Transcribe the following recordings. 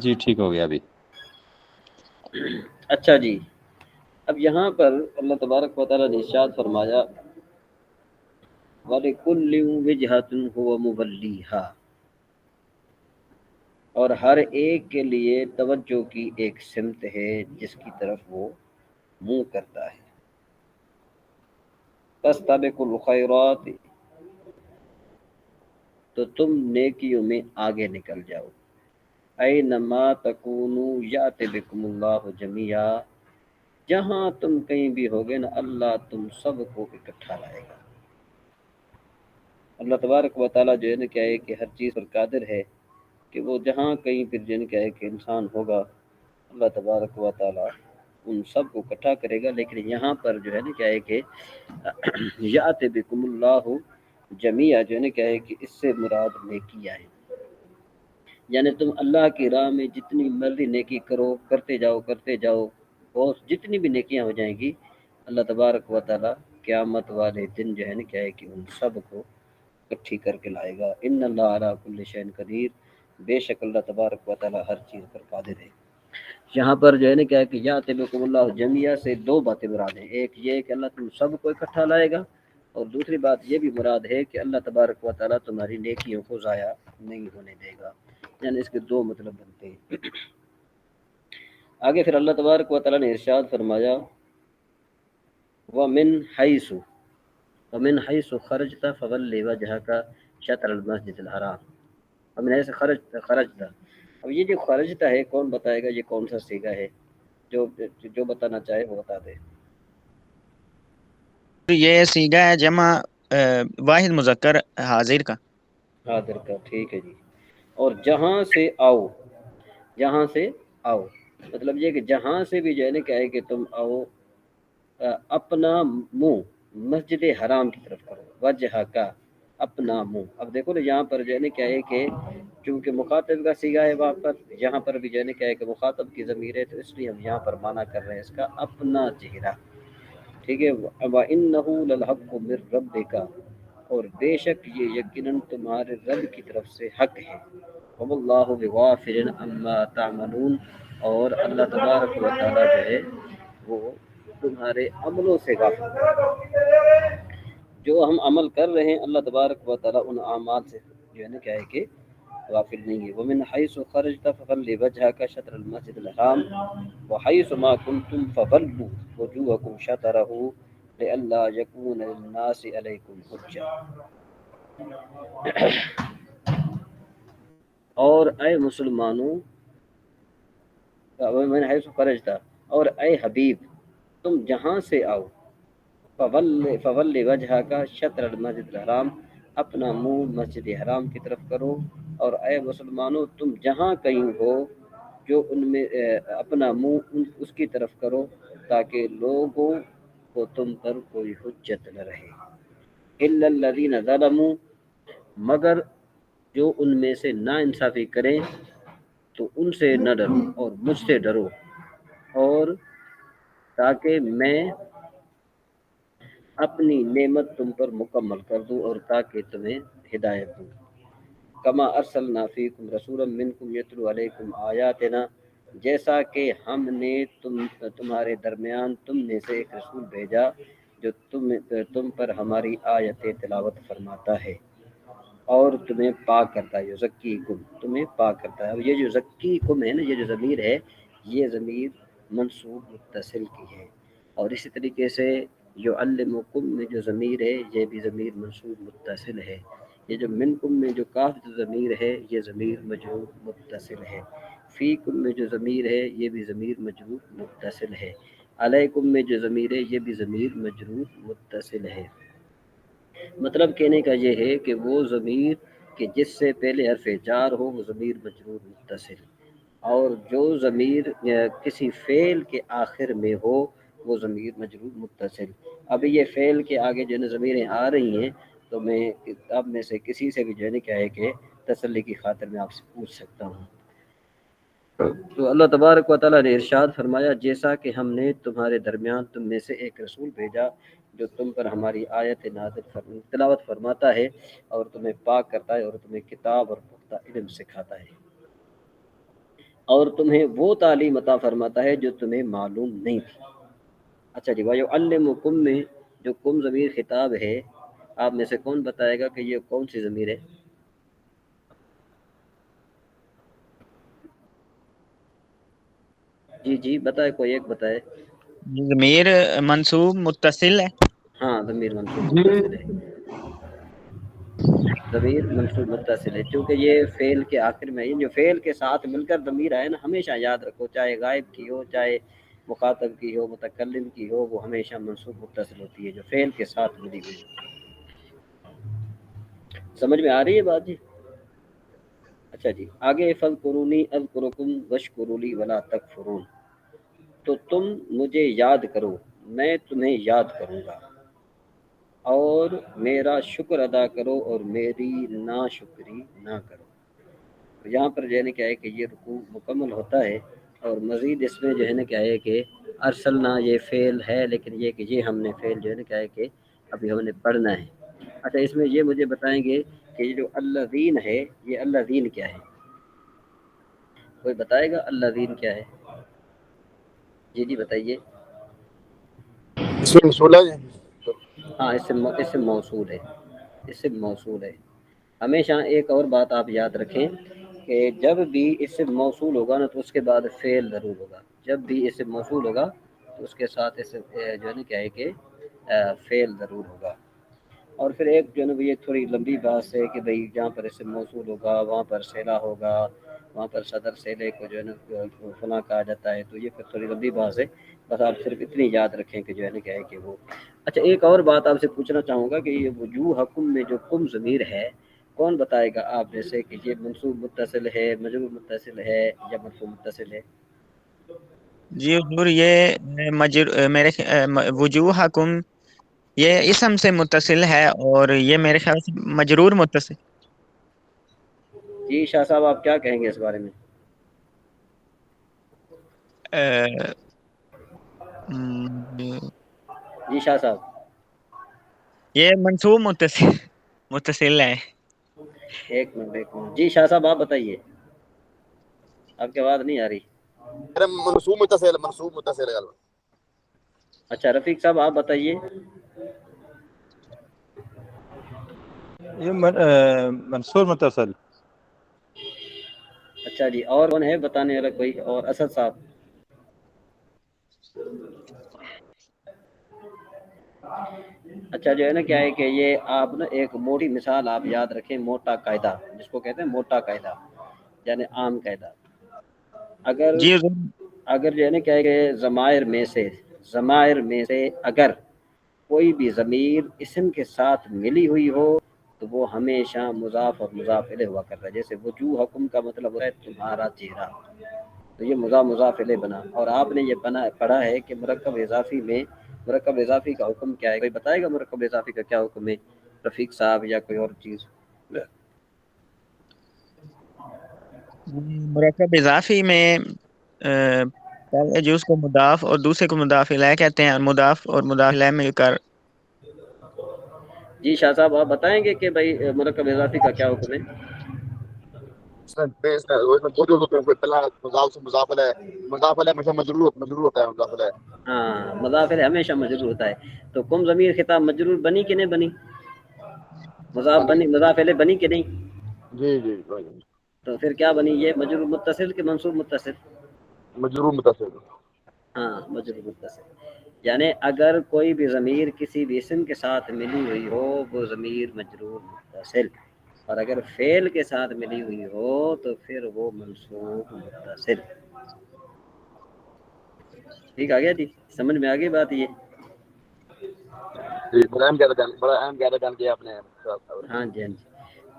جی ٹھیک ہو گیا ابھی۔ اچھا جی، اب یہاں پر اللہ تبارک و تعالیٰ نے ارشاد فرمایا وَلِكُلِّ وِجْهَةٌ هُوَ مُوَلِّيهَا، اور ہر ایک کے لیے توجہ کی ایک سمت ہے جس کی طرف وہ منہ کرتا ہے۔ فَاسْتَبِقُوا الْخَيْرَاتِ، تو تم نیکیوں میں آگے نکل جاؤ۔ اَيْنَمَا تَكُونُوا يَأْتِ بِكُمُ اللَّهُ جَمِيعًا، جہاں تم کہیں بھی ہوگے نا اللہ تم سب کو اکٹھا لائے گا۔ اللہ تبارک و تعالیٰ جو ہے نا کیا ہے کہ ہر چیز پر قادر ہے کہ وہ جہاں کہیں پھر جو ہے نا کیا ہے کہ انسان ہوگا اللہ تبارک و تعالیٰ ان سب کو اکٹھا کرے گا، لیکن یہاں پر جو ہے نا کیا ہے کہ یات بکم اللہ جمیعہ جو ہے نا کیا ہے کہ اس سے مراد نیکیاں ہیں، یعنی تم اللہ کی راہ میں جتنی مرضی نیکی کرو، کرتے جاؤ بہت جتنی بھی نیکیاں ہو جائیں گی، اللہ تبارک و تعالیٰ قیامت والے دن جو ہے نا کیا ہے کہ ان سب کو اکٹھی کر کے لائے گا۔ ان اللہ علی کل شیء قدیر، بے شک اللہ تبارک و تعالیٰ ہر چیز پر قادر ہے۔ یہاں پر جو ہے نا کیا ہے کہ یات بکم اللہ جمیعہ سے دو باتیں مراد ہیں، ایک یہ کہ اللہ تم سب کو اکٹھا لائے گا، اور دوسری بات یہ بھی مراد ہے کہ اللہ تبارک و تعالیٰ تمہاری نیکیوں کو ضائع نہیں ہونے دے گا، یعنی اس کے دو مطلب بنتے ہیں۔ آگے پھر اللہ تبارک و تعالیٰ نے ارشاد فرمایا وَمِنْ حَيْثُ خَرَجْتَ فَوَلِّ وَجْهَكَ شَطْرَ الْمَسْجِدِ الْحَرَامِ، وَمِنْ حَيْثُ خَرَجْتَ، اب یہ جو خرجتا ہے کون بتائے گا، یہ کون سا صیغہ ہے؟ جو بتانا چاہے وہ بتا دے۔ یہ صیغہ ہے جمع واحد مذکر حاضر کا۔ حاضر کا، ٹھیک ہے جی۔ اور جہاں سے آؤ، جہاں سے آؤ مطلب یہ کہ جہاں سے بھی جو ہے نا کیا ہے کہ تم آؤ اپنا منہ مسجد حرام کی طرف کرو، وجہ کا اپنا منہ۔ اب دیکھو نا یہاں پر جو ہے نا کیا ہے کہ چونکہ مخاطب کا صیغہ ہے وہاں پر، یہاں پر بھی جو ہے نا کیا ہے کہ مخاطب کی ضمیر ہے، تو اس لیے ہم یہاں پر معنی کر رہے ہیں اس کا اپنا چہرہ، ٹھیک ہے۔ وَإِنَّهُ لَلْحَقُّ مِن رَبِّكَ، اور بے شک یہ یقیناً تمہارے رب کی طرف سے حق ہے۔ وَمَا اللَّهُ بِغَافِلٍ عَمَّا تَعْمَلُونَ، اور اللہ تبارک و تعالیٰ جو ہے وہ تمہارے عملوں سے غافل ہے، جو ہم عمل کر رہے ہیں اللہ تبارک و تعالیٰ ان اعمال سے جو ہے نا کیا ہے کہ غافل نہیں ہے۔ وَمِنْ حَيْثُ خَرَجْتَ فَوَلِّ وَجْهَكَ شَطْرَ الْمَسْجِدِ الْحَرَامِ وَحَيْثُ مَا كُنْتُمْ فَوَلُّوا وُجُوهَكُمْ شَطْرَهُ لِئَلَّا يَكُونَ لِلنَّاسِ عَلَيْكُمْ حُجَّةٌ، اور اے مسلمانوں، وَمِنْ حَيْثُ خَرَجْتَ، اور اے حبیب تم جہاں سے آؤ، فَوَلِّ وَجْهَكَ شَطْرَ الْمَسْجِدِ الْحَرَامِ، اپنا منہ مسجد حرام کی طرف کرو، اور اے مسلمانوں تم جہاں کہیں ہو جو ان میں اپنا منہ اس کی طرف کرو، تاکہ لوگوں کو تم پر کوئی حجت نہ رہے۔ إِلَّا الَّذِينَ ظَلَمُوا، مگر جو ان میں سے نا انصافی کریں تو ان سے نہ ڈرو اور مجھ سے ڈرو، اور تاکہ میں اپنی نعمت تم پر مکمل کر دوں اور تاکہ تمہیں ہدایت دوں۔ کما ارسلنا فیکم رسولا منکم یتلو علیکم آیاتنا، جیسا کہ ہم نے تمہارے درمیان تم میں سے ایک رسول بھیجا جو تم پر ہماری آیتیں تلاوت فرماتا ہے اور تمہیں پاک کرتا ہے، یزکیکم، تمہیں پاک کرتا ہے۔ اب یہ جو زکیکم ہے نا، یہ جو ضمیر ہے، یہ ضمیر منصوب متصل کی ہے، اور اسی طریقے سے یعلمکم میں جو ضمیر ہے یہ بھی ضمیر منصوب متصل ہے۔ یہ جو منکم میں جو کاف جو ضمیر ہے یہ ضمیر مجرور متصل ہے۔ فیکم میں جو ضمیر ہے یہ بھی ضمیر مجرور متصل ہے۔ علیکم میں جو ضمیر ہے یہ بھی ضمیر مجرور متصل ہے۔ مطلب کہنے کا یہ ہے کہ وہ ضمیر کہ جس سے پہلے حرف جار ہو وہ ضمیر مجرور متصل، اور جو ضمیر کسی فعل کے آخر میں ہو وہ ضمیر مجرور متصل۔ اب یہ فعل کے آگے جو ہے ضمیریں آ رہی ہیں تو میں اب میں سے کسی سے بھی جو ہے کیا ہے کہ تسلی کی خاطر میں آپ سے پوچھ سکتا ہوں۔ تو اللہ تبارک و تعالیٰ نے ارشاد فرمایا جیسا کہ ہم نے تمہارے درمیان تم میں سے ایک رسول بھیجا جو تم پر ہماری آیت نازل تلاوت فرماتا ہے اور تمہیں پاک کرتا ہے اور تمہیں کتاب اور پختہ علم سکھاتا ہے۔ اور تمہیں وہ تعلیم عطا فرماتا ہے جو تمہیں معلوم نہیں تھی۔ اچھا جی، وَيُعَلِّمُكُم میں جو کم ضمیر خطاب ہے، آپ میں سے کون بتائے گا کہ یہ کون سی ضمیر ہے؟ جی جی بتائے، کوئی ایک بتائے۔ ضمیر منصوب متصل ہے۔ ہاں ضمیر منصوب جی متصل ہے، ضمیر منصوب متصل ہے، کیونکہ یہ فعل کے آخر میں، یہ جو فعل کے ساتھ مل کر ضمیر آئے نا، ہمیشہ یاد رکھو، چاہے غائب کی ہو، چاہے مخاطب کی ہو، متکلم کی ہو، وہ ہمیشہ منصوب متصل ہوتی ہے جو فعل کے ساتھ ملی ہوئی ہو۔ سمجھ میں آ رہی ہے بات جی؟ اچھا جی، آگے فَاذْكُرُونِی أَذْكُرْکُمْ وَاشْکُرُوا لِی وَلَا تَکْفُرُونَ، تو تم مجھے یاد کرو، میں تمہیں یاد کروں گا، اور میرا شکر ادا کرو اور میری ناشکری نہ کرو۔ تو یہاں پر جو ہے نا کیا ہے کہ یہ رکوع مکمل ہوتا ہے، اور مزید اس میں جو ہے نا کیا ہے کہ ارسلنا یہ فعل ہے، لیکن یہ کہ یہ ہم نے فعل جو ہے نا کیا ہے کہ ابھی ہم نے پڑھنا ہے۔ اچھا، اس میں یہ مجھے بتائیں گے کہ یہ جو الذین ہے، یہ الذین کیا ہے؟ کوئی بتائے گا الذین کیا ہے؟ جی جی بتائیے۔ اس میں موصول ہے جی۔ ہاں اسم موصول ہے، اسم موصول ہے۔ ہمیشہ ایک اور بات آپ یاد رکھیں کہ جب بھی اسم موصول ہوگا نا تو اس کے بعد فعل ضرور ہوگا، جب بھی اسم موصول ہوگا تو اس کے ساتھ اسم جو ہے نا کیا ہے کہ فعل ضرور ہوگا۔ اور پھر ایک جو ہے نا یہ تھوڑی لمبی بات ہے کہ بھئی جہاں پر اسم موصول ہوگا وہاں پر صلہ ہوگا، وہاں پر صدر صلے کو جو ہے نا فلاں کہا جاتا ہے، تو یہ پھر تھوڑی لمبی بات ہے، بس آپ صرف اتنی یاد رکھیں کہ جو ہے نا کیا ہے کہ وہ۔ اچھا، ایک اور بات آپ سے پوچھنا چاہوں گا کہ یہ وجوہکم میں جو کم ضمیر ہے، کون بتائے گا آپ جیسے کہ یہ منصوب متصل ہے، مجرور متصل ہے، یا مرفوع متصل ہے؟ جی حضور، یہ میرے وجوہکم یہ اسم سے متصل ہے، اور یہ میرے خیال سے مجرور متصل۔ جی شاہ صاحب، آپ کیا کہیں گے اس بارے میں؟ اہ، م، جی شاہ صاحب۔ یہ منصوب متصل ہے۔ ایک منٹ جی شاہ صاحب آپ بتائیے، آپ کی آواز نہیں آ رہی۔ منصوب متصل ہے۔ اچھا رفیق صاحب آپ بتائیے۔ یہ منصور متصل۔ اچھا جی، اور کون ہے بتانے والا کوئی؟ اور اسد صاحب؟ اچھا، جو ہے نا کیا ہے کہ یہ آپ نا ایک موٹی مثال آپ یاد رکھیں، موٹا قاعدہ جس کو کہتے ہیں موٹا قاعدہ، یعنی عام قاعدہ۔ اگر جی حضور، اگر جو ہے نا کیا ہے کہ ضمائر میں سے اگر کوئی بھی ضمیر اسم کے ساتھ ملی ہوئی ہو تو وہ ہمیشہ مضاف اور مضاف الیہ ہوا کرتا ہے۔ جیسے وجوہکم کا مطلب ہوتا ہے تمہارا چہرہ، تو یہ مضاف الیہ بنا، اور آپ نے یہ پڑھا ہے کہ مرکب اضافی میں مرکب اضافی کا حکم کیا ہے؟ کوئی بتائے گا مرکب اضافی کا کیا حکم ہے؟ رفیق صاحب یا کوئی اور چیز؟ مرکب اضافی میں پہلے جز کو مضاف اور دوسرے کو مضاف الیہ کہتے ہیں، اور مضاف اور مضاف الیہ مل کر۔ جی شاہ صاحب آپ بتائیں گے کہ بھائی مرکب اضافی کا کیا حکم ہے؟ مجرور ہوتا ہے مضاف الیہ۔ ہاں مضاف الیہ ہمیشہ مجرور ہوتا ہے، تو کم ضمیر خطاب مجرور بنی کہ نہیں بنی؟ مضاف الیہ بنی کہ نہیں؟ جی جی، تو پھر کیا بنی یہ؟ مجرور متصل کہ منصوب متصل؟ مجرور متصل۔ ہاں مجرور متصل، یعنی اگر کوئی بھی ضمیر کسی بھی اسم کے ساتھ ملی ہوئی ہو وہ ضمیر مجرور متصل، اور اگر فعل کے ساتھ ملی ہوئی ہو تو پھر وہ منصوب متصل۔ ٹھیک آ گیا جی؟ سمجھ میں آ گئی بات یہ؟ جی، بڑا اہم قاعدہ جان کے آپ نے۔ ہاں جی ہاں جی۔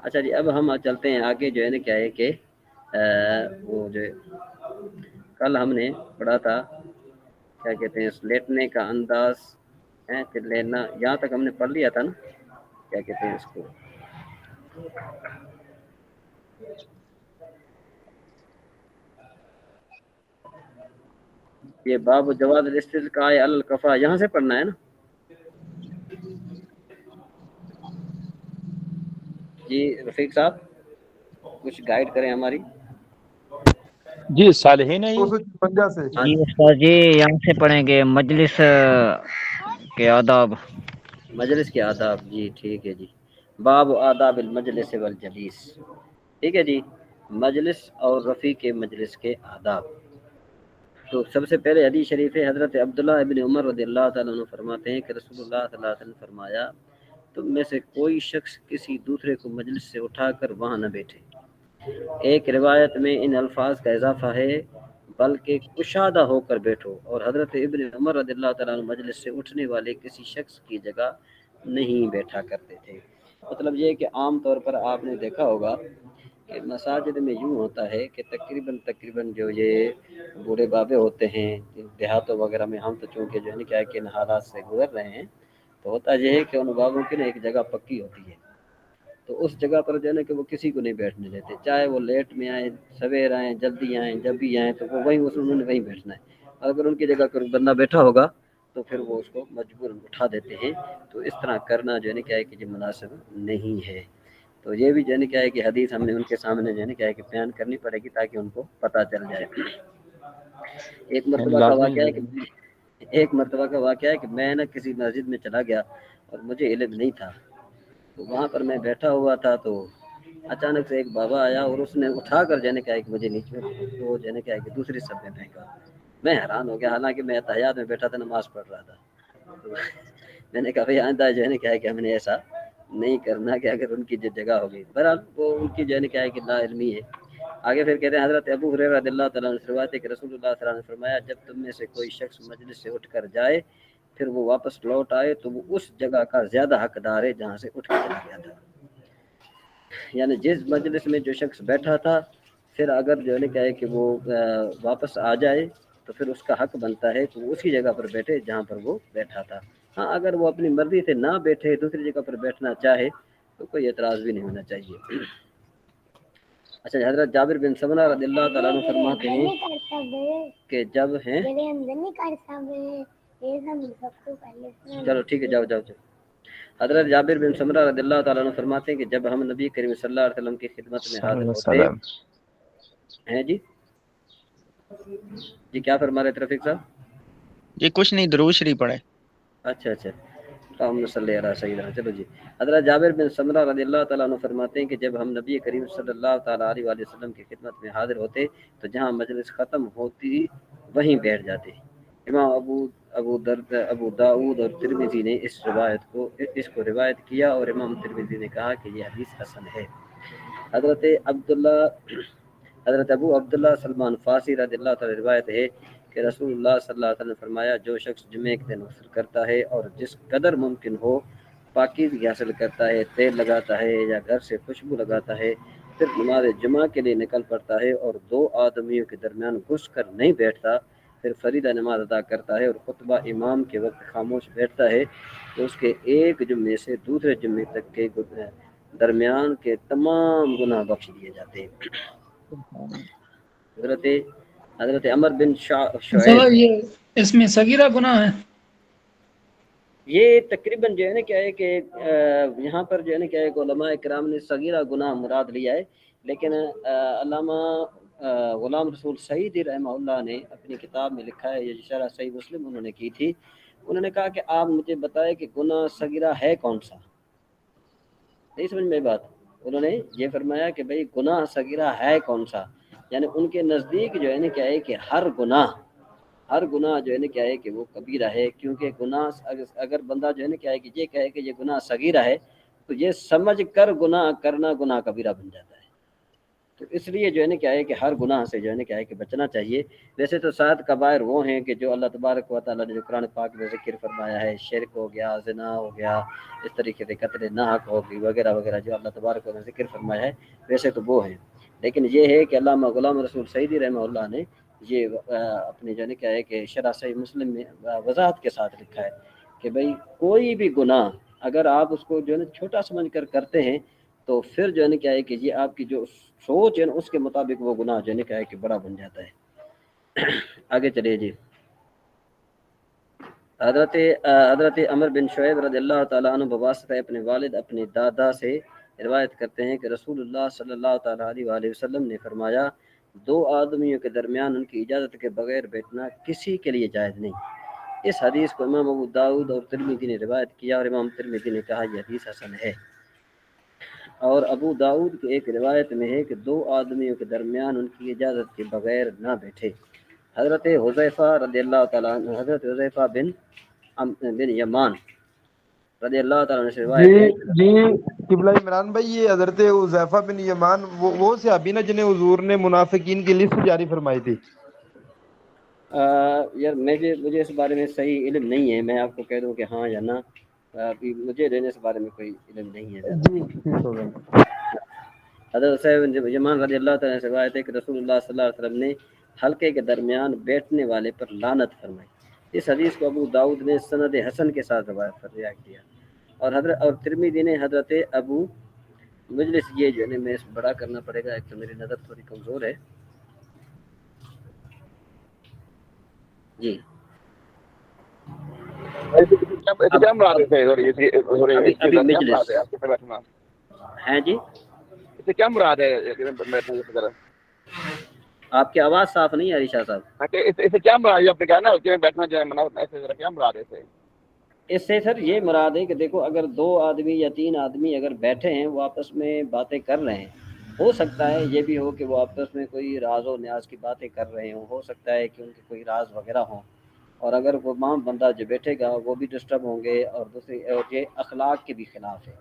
اچھا جی، اب ہم چلتے ہیں آگے، جو ہے نا کیا ہے کہ وہ جو کل ہم نے پڑھا تھا کیا کہتے ہیں لیٹنے کا انداز ہے کہ لینا، یہاں تک ہم نے پڑھ لیا تھا نا، کیا کہتے ہیں اس کو، یہ باب جواز الاستلقاء علی الکفا، یہاں سے پڑھنا ہے نا؟ جی رفیق صاحب کچھ گائیڈ کریں ہماری۔ جی صالحین ہے یہ؟ 256 سے ہاں جی استاد جی یہاں سے پڑھیں گے مجلس کے آداب. مجلس کے آداب. جی ٹھیک ہے جی. باب آداب المجلس والجلیس. ٹھیک ہے جی. مجلس اور رفیق مجلس کے آداب. تو سب سے پہلے حدیث شریف ہے حضرت عبداللہ ابن عمر رضی اللہ تعالیٰ عنہ فرماتے ہیں کہ رسول اللہ صلی اللہ علیہ وسلم نے فرمایا تم میں سے کوئی شخص کسی دوسرے کو مجلس سے اٹھا کر وہاں نہ بیٹھے. ایک روایت میں ان الفاظ کا اضافہ ہے بلکہ کشادہ ہو کر بیٹھو. اور حضرت ابن عمر رضی اللہ تعالیٰ عنہ مجلس سے اٹھنے والے کسی شخص کی جگہ نہیں بیٹھا کرتے تھے. مطلب یہ ہے کہ عام طور پر آپ نے دیکھا ہوگا کہ مساجد میں یوں ہوتا ہے کہ تقریباً جو یہ بوڑھے بابے ہوتے ہیں دیہاتوں وغیرہ میں، ہم تو چونکہ جو ہے نا کیا ہے کہ ان حالات سے گزر رہے ہیں، تو ہوتا یہ ہے کہ ان بابوں کی نا ایک جگہ پکی ہوتی ہے، تو اس جگہ پر جو ہے نا کہ وہ کسی کو نہیں بیٹھنے دیتے، چاہے وہ لیٹ میں آئیں، سویر آئیں، جلدی آئیں، جب بھی آئیں، تو وہ انہوں نے وہیں بیٹھنا ہے. اگر ان کی جگہ کوئی بندہ بیٹھا ہوگا تو پھر وہ اس کو مجبوراً اٹھا دیتے ہیں. تو اس طرح کرنا جو ہے نا کیا ہے کہ یہ مناسب نہیں ہے. تو یہ بھی جو ہے نا کیا ہے کہ حدیث ہم نے ان کے سامنے جو ہے نا کیا ہے کہ بیان کرنی پڑے گی تاکہ ان کو پتہ چل جائے. ایک مرتبہ کا لازمی واقعہ ہے کہ میں نا کسی مسجد میں چلا گیا اور مجھے علم نہیں تھا، تو وہاں پر میں بیٹھا ہوا تھا، تو اچانک سے ایک بابا آیا اور اس نے اٹھا کر جو ہے نا کیا ہے کہ مجھے نیچے وہ جو ہے نا کیا ہے کہ دوسری صف میں پھینکا. میں حیران ہو گیا، حالانکہ میں تہیات میں بیٹھا تھا، نماز پڑھ رہا تھا. تو میں نے کہا بھائی آئندہ جو ہے نا کیا ہے کہ ہم نے ایسا نہیں کرنا کہ اگر ان کی جو جگہ ہوگی. بہرحال وہ ان کی جو ہے نا کیا ہے کہ لا علمی ہے. آگے پھر کہتے ہیں حضرت ابو ہریرہ رضی اللہ تعالیٰ عنہ سے روایت ہے کہ رسول اللہ صلی اللہ علیہ وسلم نے فرمایا جب تم میں سے کوئی شخص مجلس سے اٹھ کر جائے پھر وہ واپس لوٹ آئے تو وہ اس جگہ کا زیادہ حقدار ہے جہاں سے اٹھ کر چلا گیا تھا. یعنی جس مجلس میں جو شخص بیٹھا تھا پھر اگر جو ہے کیا ہے کہ وہ واپس آ جائے تو پھر اس کا حق بنتا ہے کہ وہ اسی جگہ پر بیٹھے جہاں پر وہ بیٹھا تھا. ہاں اگر وہ اپنی مرضی سے نہ بیٹھے دوسری جگہ پر بیٹھنا چاہے تو کوئی اعتراض بھی نہیں ہونا چاہیے. اچھا حضرت جابر بن سمرہ رضی اللہ تعالیٰ عنہ فرماتے ہیں کہ جب ہیں چلو ٹھیک ہے جاؤ. حضرت جابر بن سمرہ رضی اللہ تعالیٰ عنہ فرماتے ہیں کہ جب ہم نبی کریم صلی اللہ علیہ وسلم کی خدمت میں حاضر ہوتے ہیں جی کیا فرما رہے تھے رفیق صاحب؟ جی کچھ نہیں، درود شریف پڑھے. اچھا اللہم صلی علی سیدنا. چلو جی. حضرت جابر بن سمرہ رضی اللہ تعالیٰ عنہ فرماتے ہیں کہ جب ہم نبی کریم صلی اللہ تعالیٰ علیہ وسلم کی خدمت میں حاضر ہوتے تو جہاں مجلس ختم ہوتی وہیں بیٹھ جاتے. امام ابو داؤد اور ترمذی نے اس کو روایت کیا اور امام ترمذی نے کہا کہ یہ حدیث حسن ہے. حضرت ابو عبداللہ سلمان فارسی رضی اللہ تعالیٰ روایت ہے کہ رسول اللہ صلی اللہ علیہ وسلم نے فرمایا جو شخص جمعے کے دن غسل کرتا ہے اور جس قدر ممکن ہو پاکیزگی حاصل کرتا ہے، تیل لگاتا ہے یا گھر سے خوشبو لگاتا ہے، پھر نماز جمعہ کے لیے نکل پڑتا ہے اور دو آدمیوں کے درمیان گھس کر نہیں بیٹھتا، پھر فریضہ نماز ادا کرتا ہے اور خطبہ امام کے وقت خاموش بیٹھتا ہے تو اس کے ایک جمعے سے دوسرے جمعے تک کے درمیان کے تمام گناہ بخش دیے جاتے ہیں. حضرت عمر بن شعیب یہ اس میں صغیرہ گناہ ہے. یہ تقریباً جو ہے نا کیا ہے کہ یہاں پر جو ہے نا کیا ہے کہ علماء کرام نے صغیرہ گناہ مراد لیا ہے، لیکن علامہ غلام رسول سعیدی رحمہ اللہ نے اپنی کتاب میں لکھا ہے، یہ شرح صحیح مسلم انہوں نے کی تھی. انہوں نے کہا کہ آپ مجھے بتائے کہ گناہ صغیرہ ہے کون سا. نہیں سمجھ میں بات؟ انہوں نے یہ فرمایا کہ بھئی گناہ صغیرہ ہے کون سا. یعنی ان کے نزدیک جو ہے نا کیا ہے کہ ہر گناہ جو ہے نا کیا ہے کہ وہ کبیرہ ہے، کیونکہ گناہ اگر بندہ جو ہے نا کیا ہے کہ یہ کہے کہ یہ گناہ صغیرہ ہے تو یہ سمجھ کر گناہ کرنا گناہ کبیرہ بن جاتا ہے. تو اس لیے جو ہے نا کیا ہے کہ ہر گناہ سے جو ہے نا کیا ہے کہ بچنا چاہیے. ویسے تو 7 کبائر وہ ہیں کہ جو اللہ تبارک و تعالیٰ نے جو قرآن پاک میں ذکر فرمایا ہے، شرک ہو گیا، زنا ہو گیا، اس طریقے سے قتل ناحق ہوگی وغیرہ وغیرہ جو اللہ تبارک و تعالیٰ نے ذکر فرمایا ہے، ویسے تو وہ ہیں. لیکن یہ ہے کہ علامہ غلام رسول سعیدی رحمہ اللہ نے یہ اپنے جو ہے کیا ہے کہ شرح صحیح مسلم میں وضاحت کے ساتھ لکھا ہے کہ بھئی کوئی بھی گناہ اگر آپ اس کو جو ہے نا چھوٹا سمجھ کر کرتے ہیں تو پھر جو ہے نا کیا ہے کہ یہ آپ کی جو سوچ ہے نا اس کے مطابق وہ گناہ جو ہے نا کیا ہے کہ بڑا بن جاتا ہے. آگے چلیے جی. حضرت عمر بن شعیب رضی اللہ تعالیٰ عنہ بواسطہ اپنے والد اپنے دادا سے روایت کرتے ہیں کہ رسول اللہ صلی اللہ تعالیٰ علیہ وسلم نے فرمایا دو آدمیوں کے درمیان ان کی اجازت کے بغیر بیٹھنا کسی کے لیے جائز نہیں۔ اس حدیث کو امام ابو داؤد اور ترمذی نے روایت کیا اور امام ترمذی نے کہا یہ حدیث حسن ہے۔ اور ابو داؤد کی ایک روایت میں ہے کہ دو آدمیوں کے درمیان ان کی اجازت کے بغیر نہ بیٹھے۔ حضرت حذیفہ رضی اللہ تعالیٰ عنہ، حضرت حذیفہ بن یمان رضی اللہ تعالیٰ عنہ سے روایت ہے۔ جی قبلہ عمران بھائی، یہ حضرت حذیفہ بن یمان وہ صحابی نا جنہیں حضور نے منافقین کی لسٹ جاری فرمائی تھی؟ یار مجھے اس بارے میں صحیح علم نہیں ہے، میں آپ کو کہہ دوں کہ ہاں یا نہ، ابھی مجھے اس بارے میں کوئی علم نہیں ہے زیادہ۔ جی ٹھیک ہو گیا۔ حضرت حذیفہ بن یمان رضی اللہ تعالیٰ سے روایت ہے کہ رسول اللہ صلی اللہ علیہ وسلم نے حلقے کے درمیان بیٹھنے والے پر لعنت فرمائی۔ اس حدیث کو ابو داؤد نے سند حسن کے ساتھ روایت کیا اور ترمذی نے حضرت ابو مجلس، یہ جو ہے میں بڑا کرنا پڑے گا، ایک تو میری نظر تھوڑی کمزور ہے جی۔ کیا مراد ہے ابھی مجلس ہیں جی، اسے کیا مراد ہے بیٹھنے کی طرح؟ آپ کی آواز صاف نہیں آ رہی شاہ صاحب۔ اسے کیا مراد ہے؟ آپ نے کہا نا کہ بیٹھنا جو ہے منع ہوتا ہے، اسے ذرا کیا مراد ہے اسے؟ اس سے سر یہ مراد ہے کہ دیکھو اگر دو آدمی یا تین آدمی اگر بیٹھے ہیں وہ آپس میں باتیں کر رہے ہیں، ہو سکتا ہے یہ بھی ہو کہ وہ آپس میں کوئی راز و نیاز کی باتیں کر رہے ہوں، ہو سکتا ہے کہ ان کے کوئی راز وغیرہ ہوں، اور اگر وہ مام بندہ جو بیٹھے گا وہ بھی ڈسٹرب ہوں گے، اور دوسری اور یہ اخلاق کے بھی خلاف ہے۔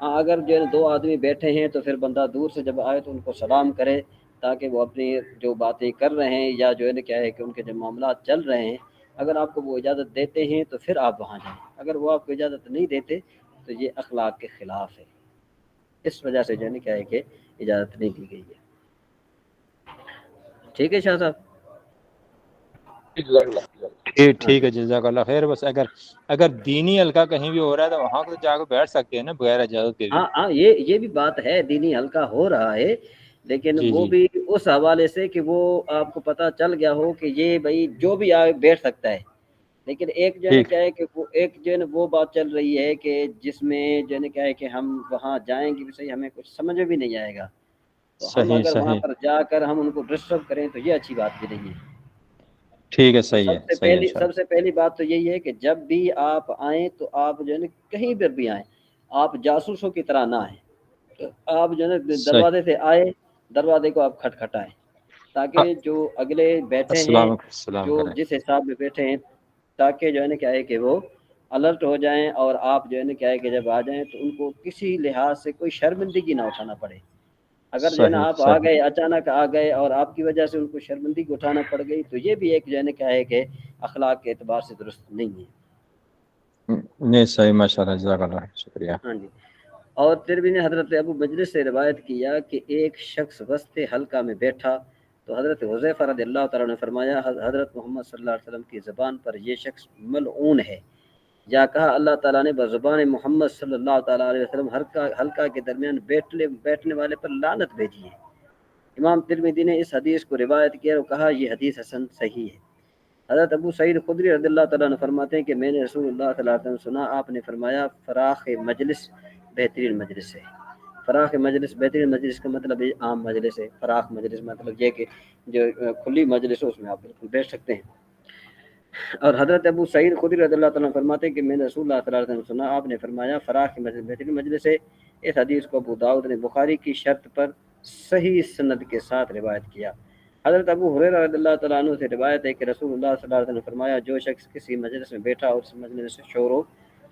ہاں اگر جو ہے دو آدمی بیٹھے ہیں تو پھر بندہ دور سے جب آئے تو ان کو سلام کرے تاکہ وہ اپنی جو باتیں کر رہے ہیں یا جو ہے نا کیا ہے کہ ان کے جو معاملات چل رہے ہیں، اگر آپ کو وہ اجازت دیتے ہیں تو پھر آپ وہاں جائیں، اگر وہ آپ کو اجازت نہیں دیتے تو یہ اخلاق کے خلاف ہے، اس وجہ سے جو ہے نا کیا ہے کہ اجازت نہیں دی گئی ہے۔ ٹھیک ہے شاہ صاحب؟ ٹھیک ہے، جزاک اللہ خیر۔ بس اگر دینی حلقہ کہیں بھی ہو رہا ہے تو وہاں تو جا کے بیٹھ سکتے ہیں نا بغیر اجازت کے بھی۔ ہاں یہ بھی بات ہے، دینی حلقہ ہو رہا ہے، لیکن جی وہ جی بھی اس حوالے سے کہ وہ آپ کو پتہ چل گیا ہو کہ یہ بھائی جو بھی آئے بیٹھ سکتا ہے، لیکن ایک جو ہے نا ٹھیک، کیا ہے کہ ایک جو ہے نا وہ بات چل رہی ہے کہ جس میں جو ہے نا کیا ہے کہ ہم وہاں جائیں گے بھی صحیح، ہمیں کچھ سمجھ میں بھی نہیں آئے گا، تو ہم صحیح اگر وہاں صحیح، پر جا کر ہم ان کو ڈسٹرب کریں تو یہ اچھی بات بھی نہیں ہے۔ ٹھیک ہے، تو صحیح ہے، صحیح ہے سب سے پہلی بات تو یہی ہے کہ جب بھی آپ آئیں تو آپ جو ہے نا کہیں پر بھی آئیں، آپ جاسوسوں کی طرح نہ آئیں، آپ جو ہے نا صحیح۔ دروازے سے آئے، دروازے کو آپ کھٹکھٹائیں تاکہ جو اگلے بیٹھے ہیں السلام جو کریں۔ جس حساب میں بیٹھے ہیں تاکہ جو ہے نا کیا ہے کہ وہ الرٹ ہو جائیں، اور آپ جو ہے نا کیا ہے کہ جب آ جائیں تو ان کو کسی لحاظ سے کوئی شرمندگی نہ اٹھانا پڑے۔ اگر جو ہے نا صحیح آپ آ صحیح، گئے، اچانک آ گئے اور آپ کی وجہ سے ان کو شرمندگی اٹھانا پڑ گئی تو یہ بھی ایک جو ہے نا کیا ہے کہ اخلاق کے اعتبار سے درست نہیں ہے۔ نہیں صحیح، ماشاء اللہ، جزاک اللہ، شکریہ۔ ہاں جی۔ اور ترمذی نے حضرت ابو مجلس سے روایت کیا کہ ایک شخص وسط حلقہ میں بیٹھا تو حضرت حذیفہ رضی اللہ تعالیٰ نے فرمایا حضرت محمد صلی اللہ علیہ وسلم کی زبان پر یہ شخص ملعون ہے، یا کہا اللہ تعالیٰ نے بزبان محمد صلی اللہ تعالیٰ علیہ وسلم حلقہ کے درمیان بیٹھنے والے پر لعنت بھیجی ہے۔ امام ترمذی نے اس حدیث کو روایت کیا اور کہا یہ حدیث حسن صحیح ہے۔ حضرت ابو سعید خدری رضی اللہ تعالیٰ عنہ فرماتے ہیں کہ میں نے رسول اللہ صلی اللہ علیہ وسلم سنا، آپ نے فرمایا فراخ مجلس بہترین مجلس ہے۔ فراخ مجلس، بہترین مجلس کا مطلب ہے عام مجلس ہے، فراخ مجلس مطلب یہ کہ جو کھلی مجلس ہے اس میں آپ بالکل بیٹھ سکتے ہیں۔ اور حضرت ابو سعید خدری رضی اللہ تعالیٰ فرماتے ہیں کہ میں نے رسول اللہ صلی اللہ علیہ وسلم سنا، آپ نے فرمایا فراخ مجلس بہترین مجلس ہے۔ اس حدیث کو ابو داؤد نے بخاری کی شرط پر صحیح سند کے ساتھ روایت کیا۔ حضرت ابو ہریرہ رضی اللہ تعالیٰ عنہ سے روایت ہے کہ رسول اللہ صلی اللہ علیہ وسلم نے فرمایا جو شخص کسی مجلس میں بیٹھا اور اس مجلس سے شور و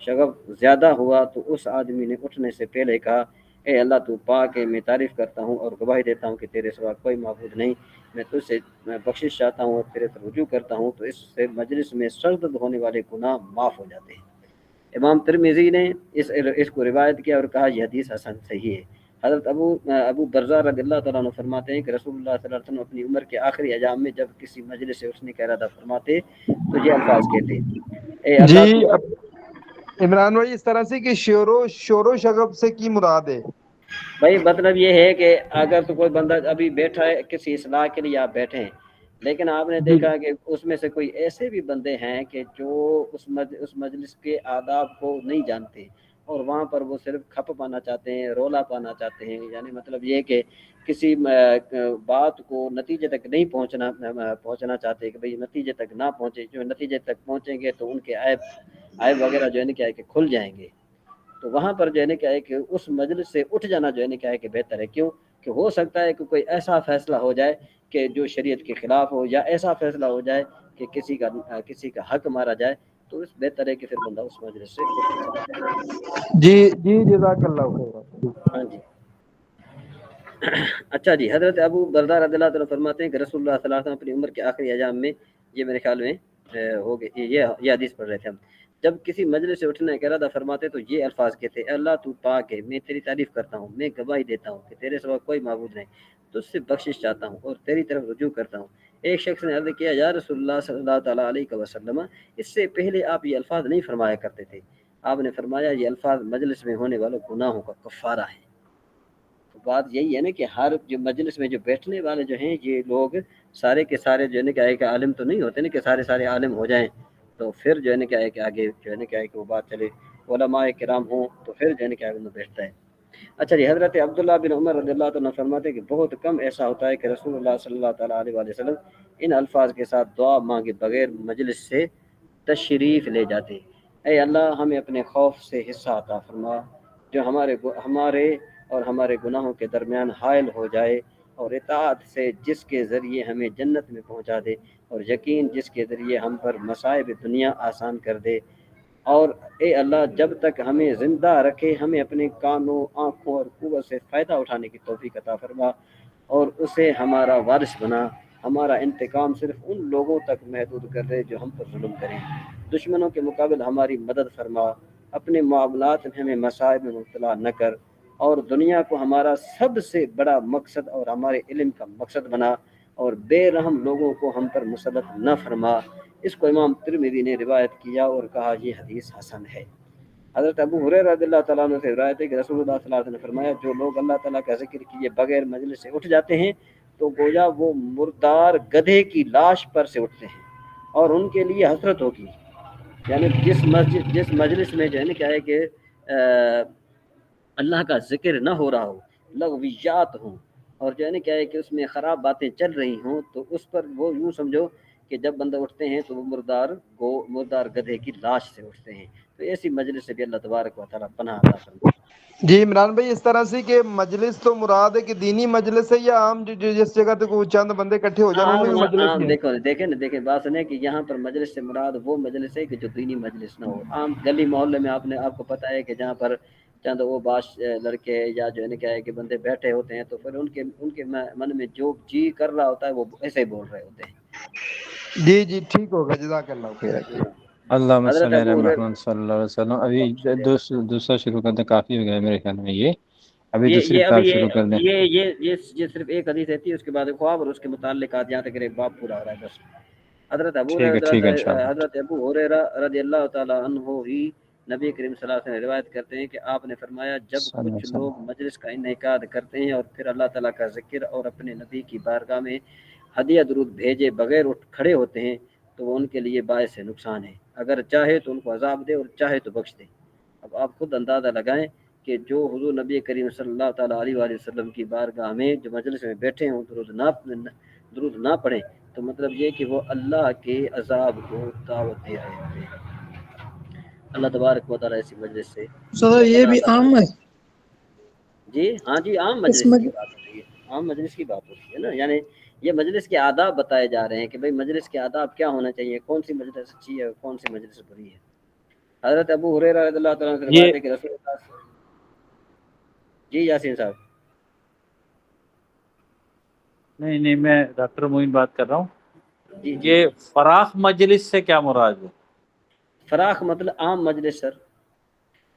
شغب زیادہ ہوا تو اس آدمی نے اٹھنے سے پہلے کہا اے اللہ تو پاک ہے، میں تعریف کرتا ہوں اور گواہی دیتا ہوں کہ تیرے سوا کوئی معبود نہیں، میں تجھ سے بخشش چاہتا ہوں اور تیرے پر رجوع کرتا ہوں، تو اس سے مجلس میں سرزد ہونے والے گناہ معاف ہو جاتے ہیں۔ امام ترمذی نے اس کو روایت کیا اور کہا یہ حدیث حسن صحیح ہے۔ حضرت ابو برزہ رضی اللہ تعالیٰ عنہ فرماتے ہیں کہ رسول اللہ صلی اللہ علیہ وسلم اپنی عمر کے آخری ایام میں جب کسی مجلس سے اٹھنے کا ارادہ فرماتے تو یہ الفاظ کہتے اے اللہ جی تو عمران بھائی، اس طرح سے کہ شور و شغب سے کی مراد ہے؟ بھائی مطلب یہ ہے کہ اگر تو کوئی بندہ ابھی بیٹھا ہے کسی اصلاح کے لیے آپ بیٹھے ہیں، لیکن آپ نے دیکھا کہ اس میں سے کوئی ایسے بھی بندے ہیں کہ جو اس مجلس کے آداب کو نہیں جانتے، اور وہاں پر وہ صرف کھپ پانا چاہتے ہیں، رولا پانا چاہتے ہیں، یعنی مطلب یہ کہ کسی بات کو نتیجے تک نہیں پہنچنا چاہتے کہ بھئی نتیجے تک نہ پہنچے، جو نتیجے تک پہنچیں گے تو ان کے عیب وغیرہ جو ہے نا کیا ہے کہ کھل جائیں گے. تو وہاں پر جو ہے نا کیا ہے کہ اس مجلس سے اٹھ جانا جو ہے نا کیا ہے کہ بہتر ہے. کیوں کہ ہو سکتا ہے کہ کوئی ایسا فیصلہ ہو جائے کہ جو شریعت کے خلاف ہو، یا ایسا فیصلہ ہو جائے کہ کسی کا حق مارا جائے، تو اس بہتر ہے کہ پھر بندہ اس مجلس سے اٹھ کے چلا جائے. جی جی جزاک اللہ خیر. ہاں جی. اچھا جی، حضرت ابو بردار رضی اللہ عنہ فرماتے ہیں کہ رسول اللہ صلی اللہ علیہ وسلم اپنی عمر کے آخری ایام میں، یہ میرے خیال میں ہو گئے، یہ حدیث پڑھ رہے تھے ہم، جب کسی مجلس سے اٹھنے کا ارادہ فرماتے تو یہ الفاظ کہتے: اے اللہ تو پاک ہے، میں تیری تعریف کرتا ہوں، میں گواہی دیتا ہوں کہ تیرے سوا کوئی معبود نہیں، تجھ سے بخشش چاہتا ہوں اور تیری طرف رجوع کرتا ہوں. ایک شخص نے عرض کیا: یا رسول اللہ صلی اللہ تعالیٰ علیہ وسلم، اس سے پہلے آپ یہ الفاظ نہیں فرمایا کرتے تھے. آپ نے فرمایا: یہ الفاظ مجلس میں ہونے والوں گناہوں کا کفارہ ہے. تو بات یہی ہے نا کہ ہر جو مجلس میں جو بیٹھنے والے جو ہیں یہ لوگ سارے کے سارے جو ہے نا کیا ہے کہ عالم تو نہیں ہوتے نا کہ سارے عالم ہو جائیں تو پھر جو ہے نا کیا ہے کہ آگے جو ہے نا کیا ہے کہ وہ بات چلے، علماء کرام ہوں تو پھر جو ہے نا کیا ہے بیٹھتا ہے. اچھا جی، حضرت عبداللہ بن عمر رضی اللہ عنہ فرماتے ہیں کہ بہت کم ایسا ہوتا ہے کہ رسول اللہ صلی اللہ تعالیٰ علیہ وسلم ان الفاظ کے ساتھ دعا مانگے بغیر مجلس سے تشریف لے جاتے: اے اللہ ہمیں اپنے خوف سے حصہ عطا فرما جو ہمارے اور ہمارے گناہوں کے درمیان حائل ہو جائے، اور اطاعت سے جس کے ذریعے ہمیں جنت میں پہنچا دے، اور یقین جس کے ذریعے ہم پر مصائب دنیا آسان کر دے. اور اے اللہ جب تک ہمیں زندہ رکھے ہمیں اپنے کانوں، آنکھوں اور قوت سے فائدہ اٹھانے کی توفیق عطا فرما، اور اسے ہمارا وارث بنا. ہمارا انتقام صرف ان لوگوں تک محدود کر دے جو ہم پر ظلم کریں. دشمنوں کے مقابل ہماری مدد فرما. اپنے معاملات میں ہمیں مصائب میں مبتلا نہ کر، اور دنیا کو ہمارا سب سے بڑا مقصد اور ہمارے علم کا مقصد بنا، اور بے رحم لوگوں کو ہم پر مسلط نہ فرما. اس کو امام ترمذی نے روایت کیا اور کہا یہ حدیث حسن ہے. حضرت ابو ہریرہ رضی اللہ تعالیٰ عنہ سے روایت ہے کہ رسول اللہ صلی اللہ علیہ وسلم نے فرمایا: جو لوگ اللہ تعالیٰ کا ذکر کیے بغیر مجلس سے اٹھ جاتے ہیں تو گویا وہ مردار گدھے کی لاش پر سے اٹھتے ہیں، اور ان کے لیے حسرت ہوگی. یعنی جس مجلس میں جو ہے نا کیا ہے کہ اللہ کا ذکر نہ ہو رہا ہو، لغویات ہوں، اور جو ہے نا کیا ہے کہ اس میں خراب باتیں چل رہی ہوں، تو اس پر وہ یوں سمجھو کہ جب بندہ اٹھتے ہیں تو وہ مردار گدھے کی لاش سے اٹھتے ہیں. تو ایسی مجلس سے بھی اللہ تبارک و تعالیٰ پناہ عطا فرمائے. جی عمران بھائی، اس طرح سے کہ مجلس تو مراد ہے کہ دینی مجلس ہے، یا عام جس جگہ تک وہ چند بندے اکٹھے ہو جائیں ان میں بھی مجلس عام ہی ہے؟ دیکھیں بات سنیں کہ یہاں پر مجلس سے مراد وہ مجلس ہے کہ جو دینی مجلس نہ ہو. عام گلی محلے میں آپ کو پتہ ہے کہ جہاں پر چند وہ باش لڑکے یا جو ہے نا کیا ہے کہ بندے بیٹھے ہوتے ہیں، تو پھر ان کے من میں جو جی کر رہا ہوتا ہے وہ ایسے ہی بول رہے ہوتے ہیں. جی جی ٹھیک ہوگا، جزاک اللہ خیر. اللہم حضرت صلی علی ابو ہریرہ محمد صلی اللہ علیہ وسلم. ابھی دوسرا شروع کرتے کافی ہو گیا میرے خیال میں. یہ ابھی دوسری کتاب شروع کر دیں. یہ صرف ایک حدیث رہتی ہے، اس کے بعد خواب اور اس کے متعلقات یہاں تک ایک باب پورا ہو رہا ہے بس. حضرت ابو ٹھیک ہے انشاءاللہ. حضرت ابو ہریرہ رضی اللہ تعالیٰ عنہ ہی نبی کریم صلی اللہ علیہ وسلم روایت کرتے ہیں کہ آپ نے فرمایا: جب صلی اللہ کچھ علیہ وسلم. لوگ مجلس کا انعقاد کرتے ہیں اور پھر اللہ تعالیٰ کا ذکر اور اپنے نبی کی بارگاہ میں ہدیہ درود بھیجے بغیر کھڑے ہوتے ہیں تو وہ ان کے لیے باعث نقصان ہے. اگر چاہے تو ان کو عذاب دے اور چاہے تو بخش دے. اب آپ خود اندازہ لگائیں کہ جو حضور نبی کریم صلی اللہ تعالیٰ علیہ وسلم کی بارگاہ میں جو مجلس میں بیٹھے ہوں درود نہ پڑھیں تو مطلب یہ کہ وہ اللہ کے عذاب کو دعوت دے رہے ہوتے ہیں. اللہ تبارک و تعالیٰ ایسی مجلس سے سر یہ بھی عام ہے جی ہاں جی، عام اس مجلس کی بات ہو رہی ہے، عام مجلس کی بات ہو رہی ہے نا. یعنی یہ مجلس کے آداب بتائے جا رہے ہیں کہ بھئی مجلس کے آداب کیا ہونا چاہیے، کون سی مجلس اچھی ہے اور کون سی مجلس بری ہے. حضرت ابو ہریرہ رضی اللہ تعالیٰ سے روایت ہے کہ رسول اللہ جی یاسین صاحب. نہیں میں ڈاکٹر معین بات کر رہا ہوں. جی یہ فراخ مجلس سے کیا مراد ہے؟ فراخ مطلب عام مجلس سر،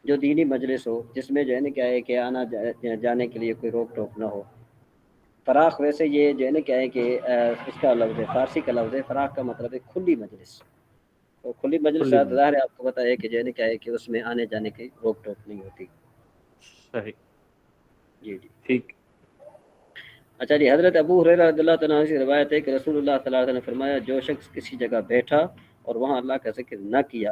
جو دینی مجلس ہو جس میں جو ہے نا کیا ہے کہ آنا جانے کے لیے کوئی روک ٹوک نہ ہو. فراخ ویسے یہ جو ہے نا کیا ہے کہ اس کا لفظ ہے، فارسی کا لفظ ہے. فراخ کا مطلب ہے کھلی مجلس. تو کھلی مجلس ظاہر ہے آپ کو پتہ ہے کہ جو ہے نا کیا ہے کہ اس میں آنے جانے کی روک ٹوک نہیں ہوتی. صحیح. جی ٹھیک. اچھا جی، حضرت ابو ہریرہ رضی اللہ تعالیٰ عنہ سے روایت ہے کہ رسول اللہ صلی اللہ علیہ وسلم نے فرمایا: جو شخص کسی جگہ بیٹھا اور وہاں اللہ کا ذکر نہ کیا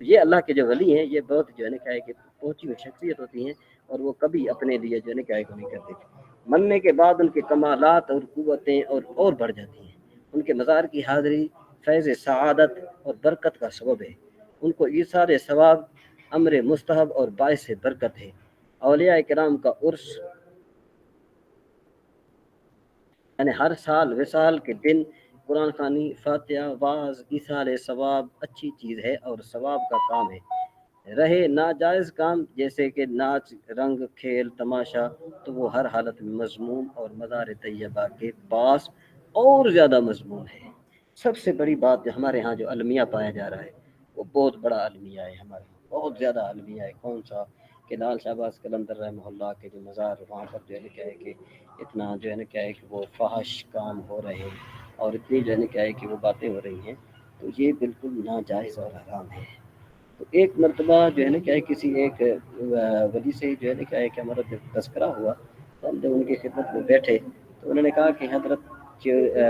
یہ اللہ کے جو ولی ہیں یہ بہت جو ہے نا کیا ہے کہ پہنچی ہوئی شخصیت ہوتی ہیں، اور وہ کبھی اپنے لیے جو ہے نا کیا ہے کہ نہیں کرتے تھے۔ مرنے کے بعد ان کے کمالات اور قوتیں اور بڑھ جاتی ہیں۔ ان کے مزار کی حاضری فیض سعادت اور برکت کا سبب ہے۔ ان کو ایثار ثواب امر مستحب اور باعث برکت ہے۔ اولیاء کرام کا عرس یعنی ہر سال وصال کے دن قرآن خوانی، فاتحہ، واعظ، ایثار ثواب اچھی چیز ہے اور ثواب کا کام ہے۔ رہے ناجائز کام جیسے کہ ناچ، رنگ، کھیل، تماشا، تو وہ ہر حالت میں مذموم اور مزار طیبہ کے پاس اور زیادہ مذموم ہے۔ سب سے بڑی بات جو ہمارے ہاں جو المیہ پایا جا رہا ہے وہ بہت بڑا المیہ ہے، ہمارے یہاں بہت زیادہ المیہ ہے۔ کون سا کہ لال شہباز قلندر رحمہ اللہ کے جو مزار، وہاں پر جو ہے کیا ہے کہ اتنا جو ہے نا کیا ہے کہ وہ فحش کام ہو رہے ہیں اور اتنی جو ہے نا کیا ہے کہ وہ باتیں ہو رہی ہیں، تو یہ بالکل ناجائز اور حرام ہے۔ تو ایک مرتبہ جو ہے نا کیا ہے کسی ایک ولی سے جو ہے نا کیا ہے کہ ہمارا جب تذکرہ ہوا تو ہم جب ان کی خدمت میں بیٹھے تو انہوں نے کہا کہ حضرت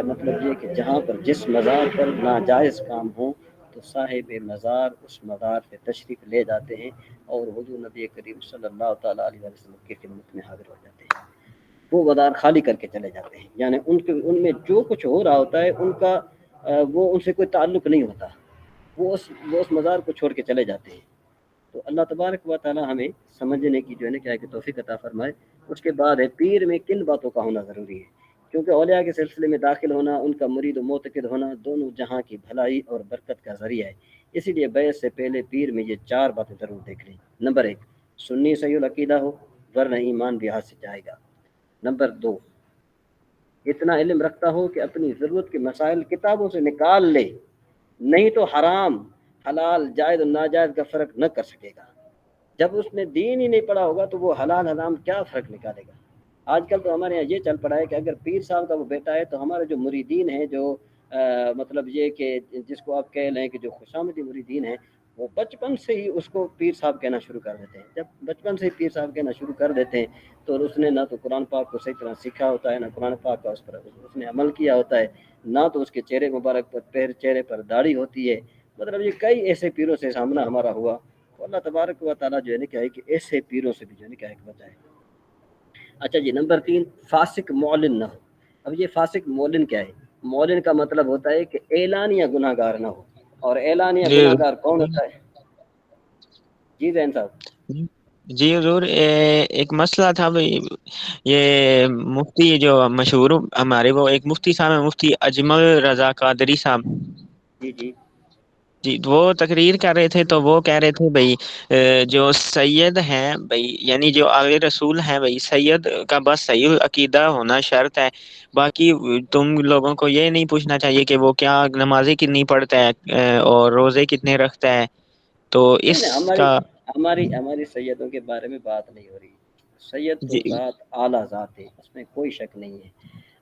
مطلب یہ کہ جہاں پر جس مزار پر ناجائز کام ہوں تو صاحب مزار اس مزار سے تشریف لے جاتے ہیں اور حضور نبی کریم صلی اللہ تعالیٰ علیہ وسلم کی خدمت میں حاضر ہو جاتے ہیں۔ وہ مزار خالی کر کے چلے جاتے ہیں، یعنی ان میں جو کچھ ہو رہا ہوتا ہے ان کا وہ ان سے کوئی تعلق نہیں ہوتا، وہ اس مزار کو چھوڑ کے چلے جاتے ہیں۔ تو اللہ تبارک و تعالی ہمیں سمجھنے کی جو ہے نا کیا ہے کہ توفیق عطا فرمائے۔ اس کے بعد ہے پیر میں کن باتوں کا ہونا ضروری ہے، کیونکہ اولیاء کے سلسلے میں داخل ہونا، ان کا مرید و معتقد ہونا دونوں جہاں کی بھلائی اور برکت کا ذریعہ ہے۔ اسی لیے بیعت سے پہلے پیر میں یہ 4 باتیں ضرور دیکھ لیں۔ نمبر 1، سنی صحیح العقیدہ ہو، ورنہ ایمان بھی ہاتھ سے جائے گا۔ نمبر 2، اتنا علم رکھتا ہو کہ اپنی ضرورت کے مسائل کتابوں سے نکال لے، نہیں تو حرام حلال جائز اور ناجائز کا فرق نہ کر سکے گا۔ جب اس نے دین ہی نہیں پڑھا ہوگا تو وہ حلال حرام کیا فرق نکالے گا۔ آج کل تو ہمارے یہاں یہ چل پڑا ہے کہ اگر پیر صاحب کا وہ بیٹا ہے تو ہمارے جو مریدین ہیں، جو مطلب یہ کہ جس کو آپ کہہ لیں کہ جو خوشامدی مریدین ہیں، وہ بچپن سے ہی اس کو پیر صاحب کہنا شروع کر دیتے ہیں۔ جب بچپن سے ہی پیر صاحب کہنا شروع کر دیتے ہیں تو اس نے نہ تو قرآن پاک کو صحیح طرح سیکھا ہوتا ہے، نہ قرآن پاک کا اس نے عمل کیا ہوتا ہے، نہ تو اس کے چہرے مبارک پر چہرے پر داڑھی ہوتی ہے۔ مطلب یہ کئی ایسے پیروں سے سامنا ہمارا ہوا، تو اللہ تبارک و تعالیٰ جو ہے نا کیا ہے کہ ایسے پیروں سے بھی جو ہے نا کیا ہے کہ بچائے۔ اچھا جی، نمبر 3، فاسق معلن نہ ہو۔ اب یہ فاسق معلن کیا ہے؟ معلن کا مطلب ہوتا ہے کہ اعلانیہ گناہ گار نہ ہو، اور اعلانیہ جی گناہ گار کون ہوتا ہے؟ جی زین صاحب۔ جی حضور، ایک مسئلہ تھا بھائی، یہ مفتی جو مشہور ہمارے وہ ایک مفتی صاحب ہیں، مفتی اجمل رضا قادری صاحب جی جی جی، وہ تقریر کر رہے تھے تو وہ کہہ رہے تھے بھائی جو سید ہیں بھائی، یعنی جو آگے رسول ہیں بھائی، سید کا بس صحیح عقیدہ ہونا شرط ہے، باقی تم لوگوں کو یہ نہیں پوچھنا چاہیے کہ وہ کیا نمازیں کتنی پڑھتا ہے اور روزے کتنے رکھتا ہے۔ تو اس نہیں، کا ہماری سیدوں کے بارے میں بات نہیں ہو رہی۔ سید تو جی ذات اعلیٰ ذات ہے، اس میں کوئی شک نہیں ہے۔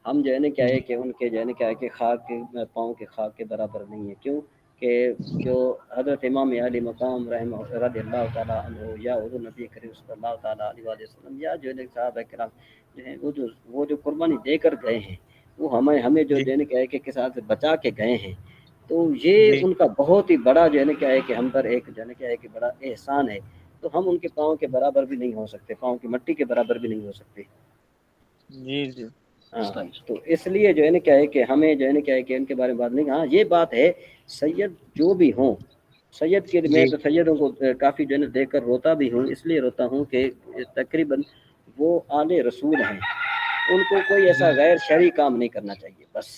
ہم جو ہے نا کیا ہے کہ ان کے جو ہے نا کیا ہے کہ خاک کے پاؤں کے خاک کے برابر نہیں ہے۔ کیوں کہ جو حضرت امام علی مقام رحمہ رضی اللہ تعالیٰ عنہ، یا حضور نبی کریم صلی اللہ تعالیٰ علیہ وسلم، یا جو ہے صحابہ کرام جو ہیں وہ جو قربانی دے کر گئے ہیں، وہ ہمیں جو جی ہے نا کیا ہے کہ کس حال سے بچا کے گئے ہیں، تو یہ جی ان کا بہت ہی بڑا جو ہے نا کیا ہے کہ ہم پر ایک جو ہے نا کیا ہے کہ بڑا احسان ہے۔ تو ہم ان کے پاؤں کے برابر بھی نہیں ہو سکتے، پاؤں کی مٹی کے برابر بھی نہیں ہو سکتے۔ جی جی ہاں، تو اس لیے جو ہے نا کیا ہے کہ ہمیں جو ہے نا کیا ہے کہ ان کے بارے میں بات نہیں۔ ہاں یہ بات ہے، سید جو بھی ہوں، سید کے میں جی تو سیدوں کو کافی جو ہے نا دیکھ کر روتا بھی ہوں، اس لیے روتا ہوں کہ تقریباً وہ آل رسول ہیں، ان کو کوئی ایسا جی غیر شرعی کام نہیں کرنا چاہیے بس۔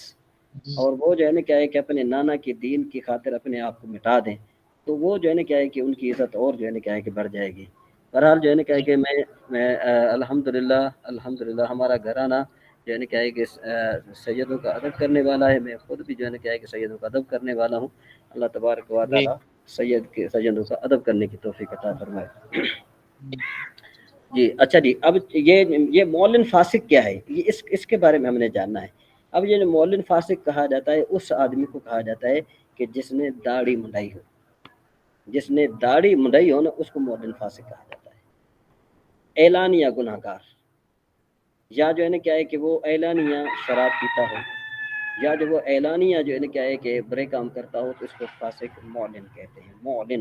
اور وہ جو ہے نا کیا ہے کہ اپنے نانا کے دین کی خاطر اپنے آپ کو مٹا دیں تو وہ جو ہے نا کیا ہے کہ ان کی عزت اور جو ہے نا کیا ہے کہ بڑھ جائے گی۔ بہرحال جو ہے نا کیا ہے کہ میں الحمدللہ ہمارا گھرانہ جو ہے نا کیا ہے کہ سیدوں کا ادب کرنے والا ہے۔ میں خود بھی جو ہے نا کیا ہے کہ سیدوں کا ادب کرنے والا ہوں۔ اللہ تبارک و جی تعالیٰ سیدوں کا ادب کرنے کی توفیق عطا فرمائے۔ جی اچھا جی، اب یہ مولن فاسق کیا ہے، یہ اس کے بارے میں ہم نے جاننا ہے۔ اب یہ جو مولن فاسق کہا جاتا ہے اس آدمی کو کہا جاتا ہے کہ جس نے داڑھی منڈائی ہو، جس نے داڑھی منڈائی ہو نا، اس کو مولن فاسق کہا جاتا ہے۔ اعلانیہ گناہ گار، یا جو ہے نا کیا ہے کہ وہ اعلانیہ شراب پیتا ہو، یا جو وہ اعلانیہ جو ہے نا کیا ہے کہ برے کام کرتا ہو، تو اس کو فاسق مولن کہتے ہیں۔ مولن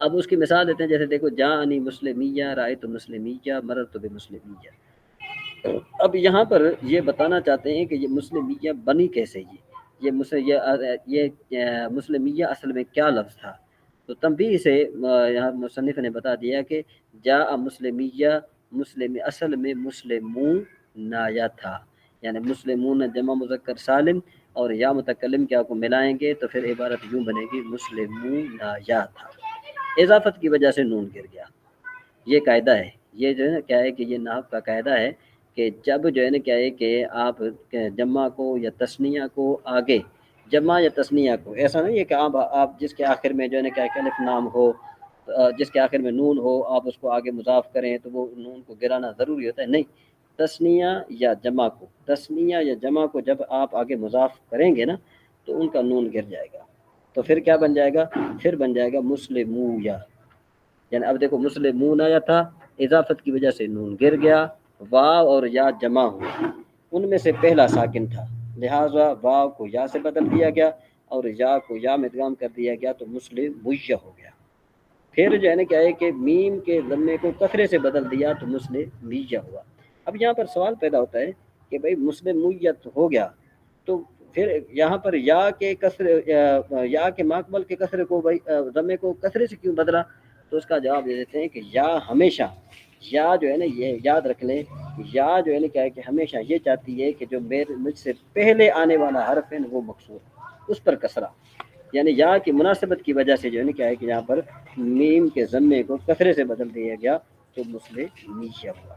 اب اس کی مثال دیتے ہیں، جیسے دیکھو جاءنی مسلمیہ رأیت مسلمیہ مررت بمسلمیہ. اب یہاں پر یہ بتانا چاہتے ہیں کہ یہ مسلمیہ بنی کیسے، یہ مسلمیہ اصل میں کیا لفظ تھا. تو تنبیہ سے یہاں مصنف نے بتا دیا کہ جاء مسلمیہ مسلم اصل میں مسلمون نایا تھا، یعنی مسلمون جمع مذکر سالم اور یا متکلم کیا کو ملائیں گے تو پھر عبارت یوں بنے گی مسلمون نایا تھا. اضافت کی وجہ سے نون گر گیا. یہ قاعدہ ہے، یہ جو ہے نا کیا ہے کہ یہ نحو کا قاعدہ ہے کہ جب جو ہے نا کیا ہے کہ آپ جمع کو یا تثنیہ کو آگے، جمع یا تثنیہ کو، ایسا نہیں ہے کہ آپ جس کے آخر میں جو ہے نا کیا کہ الف نام ہو، جس کے آخر میں نون ہو، آپ اس کو آگے مضاف کریں تو وہ نون کو گرانا ضروری ہوتا ہے. نہیں، تثنیہ یا جمع کو، تثنیہ یا جمع کو جب آپ آگے مضاف کریں گے نا تو ان کا نون گر جائے گا. تو پھر کیا بن جائے گا؟ پھر بن جائے گا مسلمویا. یعنی اب دیکھو مسلمون آیا تھا، اضافت کی وجہ سے نون گر گیا، واو اور یا جمع ہوئے، ان میں سے پہلا ساکن تھا، لہٰذا واو کو یا سے بدل دیا گیا اور یا کو یا میں ادغام کر دیا گیا تو مسلمیہ ہو گیا. پھر جو ہے نا کیا ہے کہ میم کے ضمے کو کسرے سے بدل دیا تو مسلمیہ ہوا. اب یہاں پر سوال پیدا ہوتا ہے کہ بھئی مسلمیت ہو گیا تو پھر یہاں پر یا کے کسر، یا کے ماقبل کے کسرے کو بھائی ضمے کو کسرے سے کیوں بدلا؟ تو اس کا جواب دے دیتے ہیں کہ یا ہمیشہ، یا جو ہے نا یہ یاد رکھ لیں، یا جو ہے نا کیا ہے کہ ہمیشہ یہ چاہتی ہے کہ جو مجھ سے پہلے آنے والا حرف ہے وہ مکسور، اس پر کسرہ، یعنی یا کی مناسبت کی وجہ سے جو ہے نا کیا ہے کہ یہاں پر میم کے ضمے کو کسرے سے بدل دیا گیا تو مسلمیہ ہوا.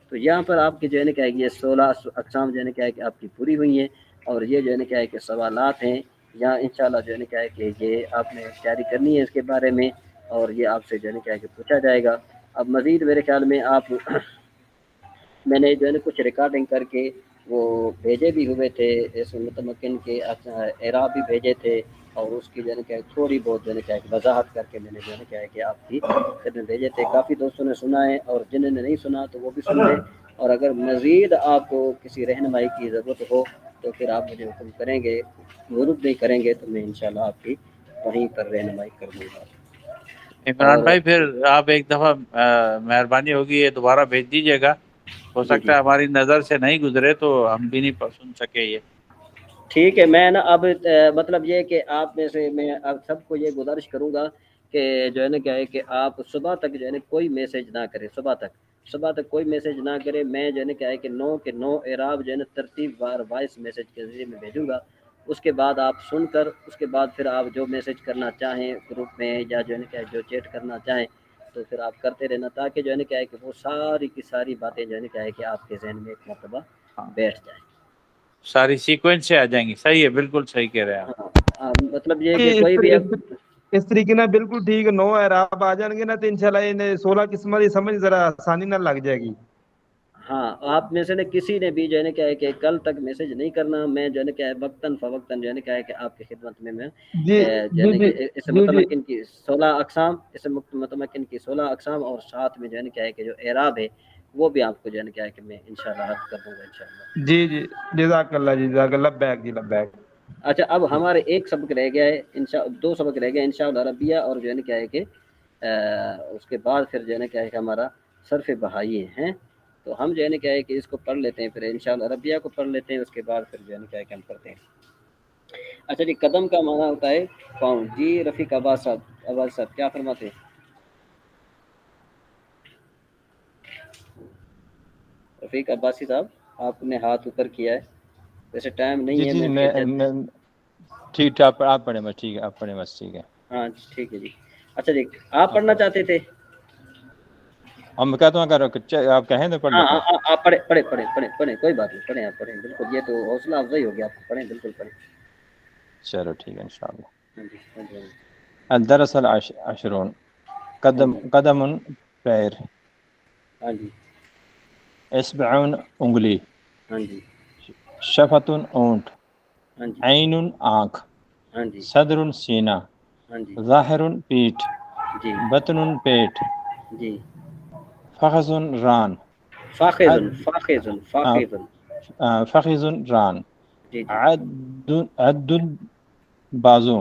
تو یہاں پر آپ کی جو ہے نا کیا ہے کہ یہ 16 اقسام جو ہے نا کیا ہے کہ آپ کی پوری ہوئی ہیں، اور یہ جو ہے نا کیا ہے کہ سوالات ہیں یہاں انشاءاللہ جو ہے نا کیا ہے کہ یہ آپ نے تیاری کرنی ہے اس کے بارے میں، اور یہ آپ سے جو ہے نا کیا ہے کہ پوچھا جائے گا. اب مزید میرے خیال میں آپ میں نے جو ہے نا کچھ ریکارڈنگ کر کے وہ بھیجے بھی ہوئے تھے، اس متمکن کے اعراب بھی بھیجے تھے، اور اس کی جو ہے نا کیا تھوڑی بہت جو ہے نا کیا وضاحت کر کے میں نے جو ہے نا کیا ہے کہ آپ کی خدمت بھیجے تھے. کافی دوستوں نے سنا ہے، اور جنہوں نے نہیں سنا تو وہ بھی سن لیں، اور اگر مزید آپ کو کسی رہنمائی کی ضرورت ہو تو پھر آپ مجھے حکم کریں گے، ضرورت نہیں کریں گے تو میں انشاءاللہ آپ کی وہیں پر رہنمائی کر دوں گا. عمران اور بھائی پھر آپ ایک دفعہ مہربانی ہوگی یہ دوبارہ بھیج دیجیے گا، ہو جی سکتا ہے ہماری نظر سے نہیں گزرے تو ہم بھی نہیں سن سکے. یہ ٹھیک ہے. میں نا اب مطلب یہ کہ آپ میں سے میں اب سب کو یہ گزارش کروں گا کہ جو ہے نا کیا ہے کہ آپ صبح تک جو ہے نا کوئی میسج نہ کریں، صبح تک کوئی میسج نہ کرے. میں جو ہے نا کیا ہے کہ 9 کے 9 اعراب جو ہے نا ترتیب وار وائس میسج کے ذریعے میں بھیجوں گا. اس کے بعد آپ سن کر اس کے بعد پھر آپ جو میسج کرنا چاہیں گروپ میں یا جو ہے نا کیا جو چیٹ کرنا چاہیں تو پھر آپ کرتے رہنا، تاکہ جو ہے نا کیا ہے کہ وہ ساری کی ساری باتیں جو ہے نا کیا ہے کہ آپ کے ذہن میں ایک مرتبہ بیٹھ جائیں. ساری سیکوینس سے آ جائیں گی. صحیح ہے، بالکل صحیح کہہ رہے ہیں آپ. مطلب یہ کہ کوئی بھی اس طریقے نہ بالکل ٹھیک 9 اعراب آ جان گے نا تو انشاءاللہ انہیں 16 قسمت کی سمجھ ذرا آسانی نہ لگ جائے گی. ہاں، آپ میں سے نے کسی نے بھی جو ہے نا کیا ہے کہ کل تک میسج نہیں کرنا. میں جو ہے نا کیا ہے وقتاً فوقتاً جو ہے نا کیا ہے کہ آپ کی خدمت میں جی جو ہے نا جی کہ اس جی متمکن کی 16 اقسام، اس متمکن کی 16 اقسام اور ساتھ میں جو ہے نا کیا ہے کہ جو اعراب ہے وہ بھی آپ کو جو ہے نا کیا ہے کہ میں انشاءاللہ حد کر دوں گا انشاءاللہ. جی جی جزاک اللہ لبیک جی لبیک. اچھا، اب ہمارے ایک سبق رہ گیا ہے، 2 سبق رہ گئے انشاءاللہ عربیہ، اور جو ہے نا کیا ہے کہ اس کے بعد پھر جو ہے نا کیا ہے کہ ہمارا صرف بہائی ہیں. تو ہم جو ہے نا کیا ہے کہ اس کو پڑھ لیتے ہیں، پھر انشاءاللہ عربیہ کو پڑھ لیتے ہیں، اس کے بعد پھر جو ہے نا کیا ہے کہ ہم کرتے ہیں. اچھا جی، قدم کا معنی ہوتا ہے پاؤں. جی رفیق عباس صاحب کیا فرماتے ہیں؟ رفیق عباسی صاحب آپ نے ہاتھ اوپر کیا ہے، ویسے ٹائم نہیں ہے. جی میں ٹھیک ٹھاک آپ پڑھیں بس. ٹھیک ہے آپ پڑھیں بس. ٹھیک ہے. ہاں ٹھیک ہے جی. اچھا جی، آپ پڑھنا چاہتے تھے؟ ہم کہتا ہوں اگر آپ کہیں تو پڑھ ہاں لیتا ہوں. ہاں آپ پڑھیں کوئی بات نہیں، پڑھیں آپ پڑھیں، بالکل یہ تو حوصلہ افزائی ہوگی، آپ پڑھیں بالکل پڑھیں. چلو ٹھیک ہے انشاءاللہ. ہاں جی ہاں جی الدرس العشرون. ہاں جی قدم پیر. ہاں جی اصبعون انگلی. ہاں جی شفتun اونٹ. ہاں جی عین آنکھ. ہاں جی صدر سینہ. ہاں جی ظاہر پیٹھ. جی بطن پیٹ. جی فخذ ران. فاخذ فخذ ران. جی جی عد بازو.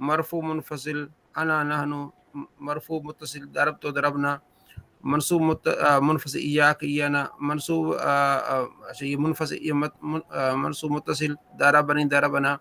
مرفوع منفصل انا نحن، مرفوع متصل ضربت و ضربنا، منصوب منفصل ایاک ایانا، منصوب اچھا یہ منفصل منصوب متصل ضربنی ضربنا،